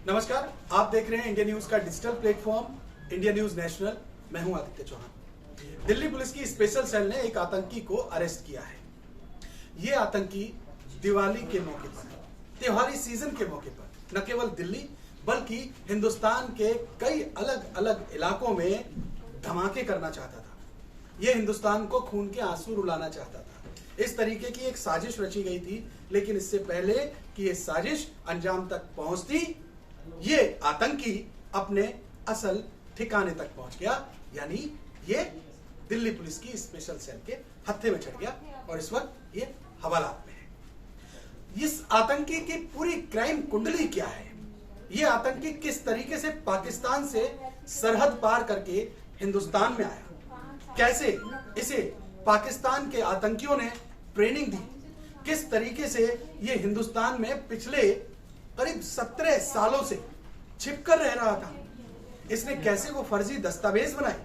नमस्कार, आप देख रहे हैं इंडिया न्यूज का digital platform India news national. मैं हूं आदित्य चौहान। दिल्ली पुलिस की स्पेशल सेल ने एक आतंकी को अरेस्ट किया है। ये आतंकी दिवाली के मौके पर, त्योहारी सीजन के मौके पर न केवल दिल्ली बल्कि हिंदुस्तान के कई अलग अलग इलाकों में धमाके करना चाहता था। ये हिंदुस्तान को खून के आंसू रुलाना चाहता था। इस तरीके की एक साजिश रची गई थी, लेकिन इससे पहले कि ये साजिश अंजाम तक पहुंचती, ये आतंकी अपने असल ठिकाने तक पहुंच गया। यानी ये दिल्ली पुलिस की स्पेशल सेल के हत्थे में चढ़ गया और इस वक्त ये हवालात में है। इस आतंकी की पूरी क्राइम कुंडली क्या है? ये आतंकी किस तरीके से पाकिस्तान से सरहद पार करके हिंदुस्तान में आया? कैसे इसे पाकिस्तान के आतंकियों ने ट्रेनिंग दी? किस तरीके से ये हिंदुस्तान में पिछले करीब 17 सालों से छिपकर रह रहा था? इसने कैसे वो फर्जी दस्तावेज बनाए?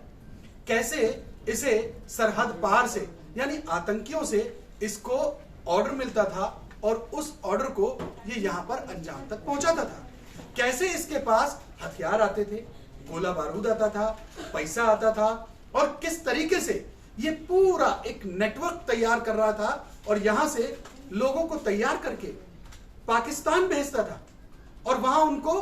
कैसे इसे सरहद पार से यानी आतंकियों से इसको ऑर्डर मिलता था और उस ऑर्डर को ये यहां पर अंजाम तक पहुंचाता था? कैसे इसके पास हथियार आते थे, गोला बारूद आता था, पैसा आता था, और किस तरीके से ये पूरा एक नेटवर्क तैयार कर रहा था और यहां से लोगों को तैयार करके पाकिस्तान भेजता था और वहां उनको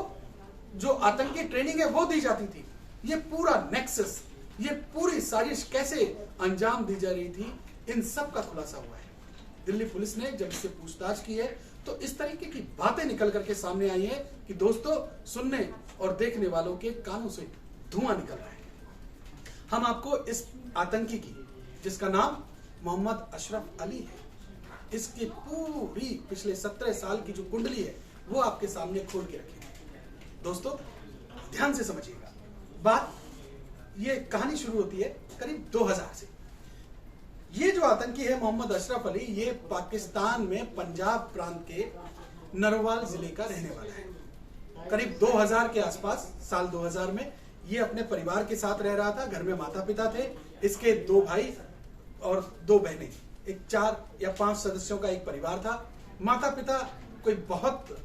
जो आतंकी ट्रेनिंग है वो दी जाती थी। ये पूरा नेक्सस, ये पूरी साजिश कैसे अंजाम दी जा रही थी, इन सब का खुलासा हुआ है। दिल्ली पुलिस ने जब इससे पूछताछ की है तो इस तरीके की बातें निकल करके सामने आई है कि दोस्तों, सुनने और देखने वालों के कानों से धुआं निकल रहा है। हम आपको इस आतंकी की, जिसका नाम मोहम्मद अशरफ अली है, इसकी पूरी पिछले 17 साल की जो कुंडली है वो आपके सामने खोल के रखेंगे। दोस्तों, ध्यान से समझिएगा बात। ये कहानी शुरू होती है करीब 2000 से। ये जो आतंकी है मोहम्मद अशरफ अली, ये पाकिस्तान में पंजाब प्रांत के नरवाल जिले का रहने वाला है। करीब 2000 के आसपास, साल 2000 में ये अपने परिवार के साथ रह रहा था। घर में माता पिता थे, इसके 2 भाई और 2 बहनें, एक 4 या 5 सदस्यों का एक परिवार था। माता पिता कोई बहुत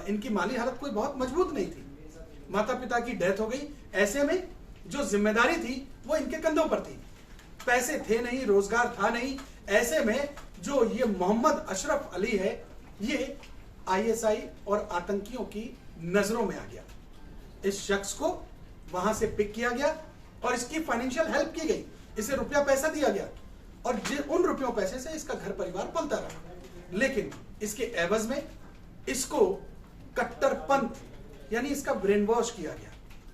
इनकी माली हालत कोई बहुत मजबूत नहीं थी। माता पिता की डेथ हो गई। ऐसे में जो जिम्मेदारी थी वो इनके कंधों पर थी। पैसे थे नहीं, रोजगार था नहीं। ऐसे में जो ये मोहम्मद अशरफ अली है, ये आईएसआई और आतंकियों की नजरों में आ गया। इस शख्स को वहां से पिक किया गया और इसकी फाइनेंशियल हेल्प की गई। इसे रुपया पैसा दिया गया और उन रुपयों पैसे से इसका घर परिवार पलता रहा। लेकिन इसके एवज में इसको कट्टरपंथ यानी इसका ब्रेन वॉश किया गया,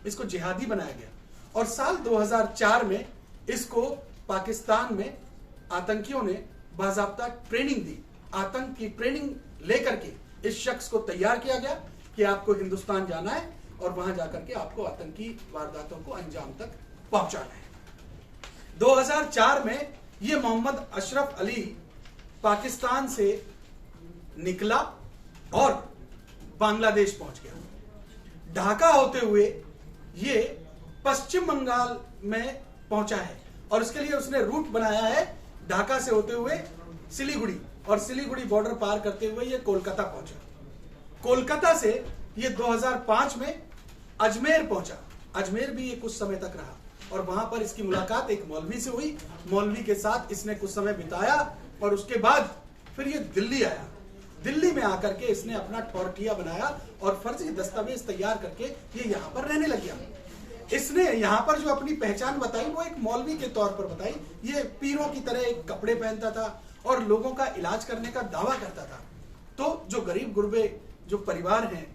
इसको जिहादी बनाया गया और साल 2004 में इसको पाकिस्तान में आतंकियों ने बाज़ाब्ता ट्रेनिंग दी। आतंक की ट्रेनिंग लेकर के इस शख्स को तैयार किया गया कि आपको हिंदुस्तान जाना है और वहां जाकर के आपको आतंकी वारदातों को अंजाम तक पहुंचाना है। 2004 में ये मोहम्मद अशरफ अली पाकिस्तान से निकला और बांग्लादेश पहुंच गया। ढाका होते हुए ये पश्चिम बंगाल में पहुंचा है और इसके लिए उसने रूट बनाया है ढाका से होते हुए सिलीगुड़ी, और सिलीगुड़ी बॉर्डर पार करते हुए ये कोलकाता पहुंचा। कोलकाता से ये 2005 में अजमेर पहुंचा। अजमेर भी ये कुछ समय तक रहा और वहां पर इसकी मुलाकात एक मौलवी से हुई। मौलवी के साथ इसने कुछ समय बिताया और उसके बाद फिर ये दिल्ली आया। दिल्ली में आकर के इसने अपना ठौरठिया बनाया और फर्जी दस्तावेज तैयार करके ये यहाँ पर रहने लग गया। इसने यहाँ पर जो अपनी पहचान बताई वो एक मौलवी के तौर पर बताई। ये पीरों की तरह एक कपड़े पहनता था और लोगों का इलाज करने का दावा करता था। तो जो गरीब गुरबे जो परिवार हैं,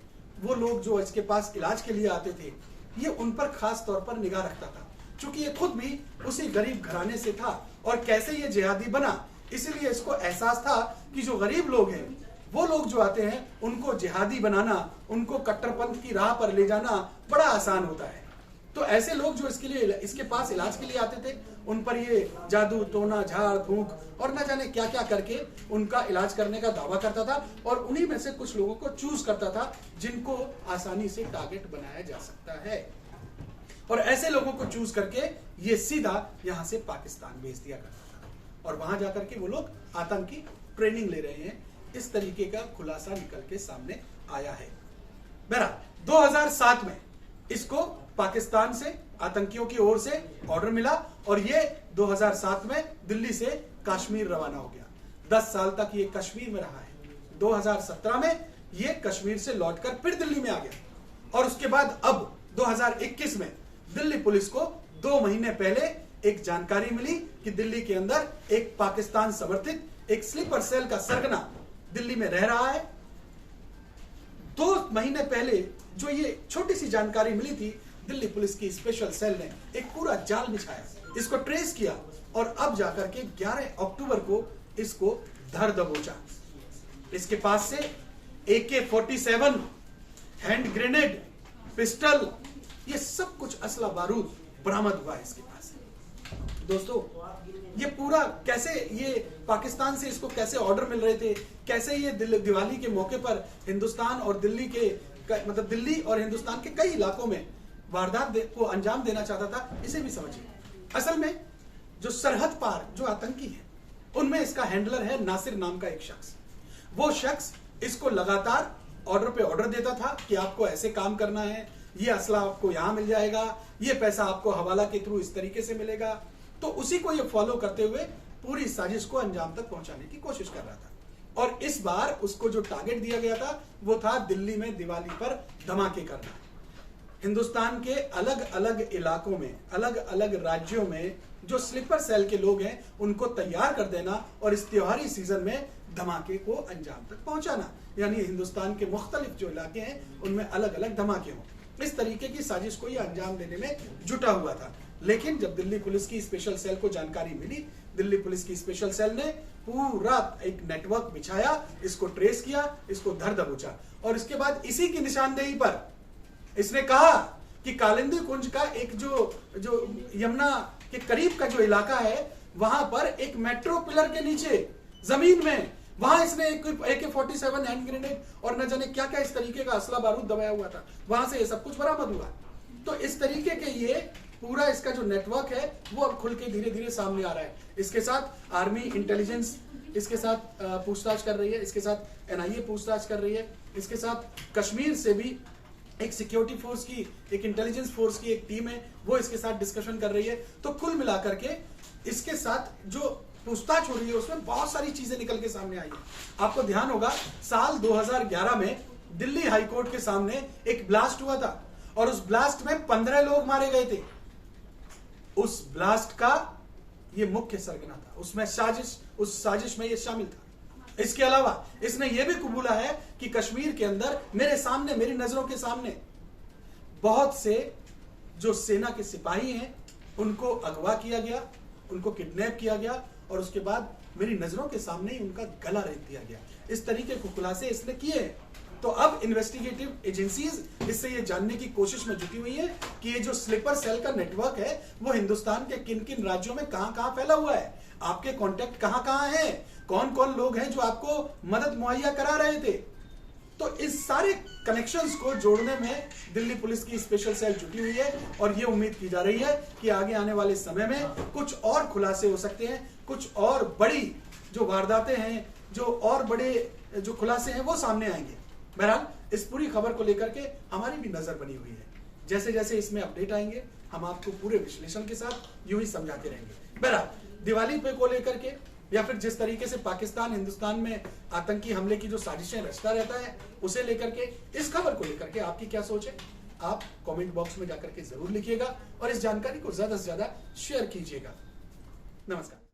वो लोग जो इसके पास इलाज के लिए आते थे, ये उन पर खास तौर पर निगाह रखता था, क्योंकि ये खुद भी उसी गरीब घराने से था। और कैसे ये जिहादी बना, इसीलिए इसको एहसास था कि जो गरीब लोग हैं, वो लोग जो आते हैं, उनको जिहादी बनाना, उनको कट्टरपंथ की राह पर ले जाना बड़ा आसान होता है। तो ऐसे लोग जो इसके पास इलाज के लिए आते थे, उन पर ये जादू टोना झाड़ फूंक और न जाने क्या क्या करके उनका इलाज करने का दावा करता था और उन्हीं में से कुछ लोगों को चूज करता था जिनको आसानी से टारगेट बनाया जा सकता है। और ऐसे लोगों को चूज करके ये सीधा यहां से पाकिस्तान भेज दिया करता था और वहां जाकर के वो लोग आतंकी ट्रेनिंग ले रहे हैं। इस तरीके का खुलासा निकल के सामने आया है। बहरहाल 2007 में इसको पाकिस्तान से आतंकियों की ओर से ऑर्डर मिला और ये 2007 में दिल्ली से कश्मीर रवाना हो गया। 10 साल तक ये कश्मीर में रहा है। 2017 में ये कश्मीर से लौटकर फिर दिल्ली में आ गया और उसके बाद अब 2021 में दिल्ली पुलिस को 2 महीने पहले एक जानकारी मिली कि दिल्ली के अंदर एक पाकिस्तान समर्थित एक स्लीपर सेल का सरगना दिल्ली में रह रहा है। 2 महीने पहले जो ये छोटी सी जानकारी मिली थी, दिल्ली पुलिस की स्पेशल सेल ने एक पूरा जाल बिछाया, इसको ट्रेस किया और अब जाकर के 11 अक्टूबर को इसको धर दबोचा। इसके पास से AK-47, हैंड ग्रेनेड, पिस्टल, ये सब कुछ असला बारूद बरामद हुआ है इसके पास। दोस्तों, ये पूरा कैसे, ये पाकिस्तान से इसको कैसे ऑर्डर मिल रहे थे, कैसे ये दिवाली के मौके पर हिंदुस्तान और दिल्ली के मतलब दिल्ली और हिंदुस्तान के कई इलाकों में वारदात को अंजाम देना चाहता था, इसे भी समझिए। असल में जो सरहद पार जो आतंकी है, उनमें इसका हैंडलर है नासिर नाम का एक शख्स। वो शख्स इसको लगातार ऑर्डर पे ऑर्डर देता था कि आपको ऐसे काम करना है, ये असला आपको यहां मिल जाएगा, ये पैसा आपको हवाला के थ्रू इस तरीके से मिलेगा। तो उसी को ये फॉलो करते हुए पूरी साजिश को अंजाम तक पहुंचाने की कोशिश कर रहा था। और इस बार उसको जो टारगेट दिया गया था वो था दिल्ली में दिवाली पर धमाके करना। हिंदुस्तान के अलग अलग इलाकों में, अलग अलग राज्यों में जो स्लीपर सेल के लोग हैं, उनको तैयार कर देना और इस त्योहारी सीजन में धमाके को अंजाम तक पहुंचाना, यानी हिंदुस्तान के मुख्तलिफ जो इलाके हैं उनमें अलग अलग धमाके हों। इस तरीके की साजिश को यह अंजाम देने में जुटा हुआ था। लेकिन जब दिल्ली पुलिस की स्पेशल सेल को जानकारी मिली, दिल्ली पुलिस की स्पेशल सेल ने पूरा एक नेटवर्क बिछाया, इसको ट्रेस किया, इसको धर दबोचा और इसके बाद इसी की निशानदेही पर इसने कहा कि कालिंदी कुंज का एक जो यमुना के करीब का जो इलाका है, वहां पर एक मेट्रो पिलर के नीचे जमीन में, वहां इसने एक AK-47, हैंड ग्रेनेड और न जाने क्या क्या इस तरीके का असला बारूद दबाया हुआ था। वहां से ये सब कुछ बरामद हुआ। तो इस तरीके के ये पूरा इसका जो नेटवर्क है वो अब खुल के धीरे धीरे सामने आ रहा है। इसके साथ आर्मी इंटेलिजेंस इसके साथ पूछताछ कर रही है, इसके साथ NIA पूछताछ कर रही है, इसके साथ कश्मीर से भी एक सिक्योरिटी फोर्स की, एक इंटेलिजेंस फोर्स की एक टीम है, वो इसके साथ डिस्कशन कर रही है। तो कुल मिलाकर के इसके साथ जो पूछताछ हो रही है उसमें बहुत सारी चीजें निकल के सामने आई है। आपको ध्यान होगा साल 2011 में दिल्ली हाईकोर्ट के सामने एक ब्लास्ट हुआ था और उस ब्लास्ट में 15 लोग मारे गए थे। उस ब्लास्ट का ये मुख्य सरगना था, उसमें साजिश, उस साजिश में ये शामिल था। इसके अलावा इसने ये भी कबूला है कि कश्मीर के अंदर मेरे सामने, मेरी नजरों के सामने बहुत से जो सेना के सिपाही हैं उनको अगवा किया गया, उनको किडनैप किया गया और उसके बाद मेरी नजरों के सामने ही उनका गला रेत दिया गया। इस तरीके के खुलासे इसने किए हैं। तो अब इन्वेस्टिगेटिव एजेंसीज इससे ये जानने की कोशिश में जुटी हुई है कि ये जो स्लीपर सेल का नेटवर्क है वो हिंदुस्तान के किन किन राज्यों में कहां कहां फैला हुआ है, आपके कॉन्टेक्ट कहां कहां हैं, कौन कौन लोग हैं जो आपको मदद मुहैया करा रहे थे। तो इस सारे कनेक्शंस को जोड़ने में दिल्ली पुलिस की स्पेशल सेल जुटी हुई है और ये उम्मीद की जा रही है कि आगे आने वाले समय में कुछ और खुलासे हो सकते हैं, कुछ और बड़ी जो वारदातें हैं, जो और बड़े जो खुलासे हैं वो सामने आएंगे। बहरहाल इस पूरी खबर को लेकर के हमारी भी नजर बनी हुई है। जैसे जैसे इसमें अपडेट आएंगे हम आपको पूरे विश्लेषण के साथ यूं ही समझाते रहेंगे। बहरहाल दिवाली पे को लेकर के या फिर जिस तरीके से पाकिस्तान हिंदुस्तान में आतंकी हमले की जो साजिशें रचता रहता है, उसे लेकर के, इस खबर को लेकर के आपकी क्या सोच है, आप कमेंट बॉक्स में जाकर के जरूर लिखिएगा और इस जानकारी को ज्यादा से ज्यादा शेयर कीजिएगा। नमस्कार।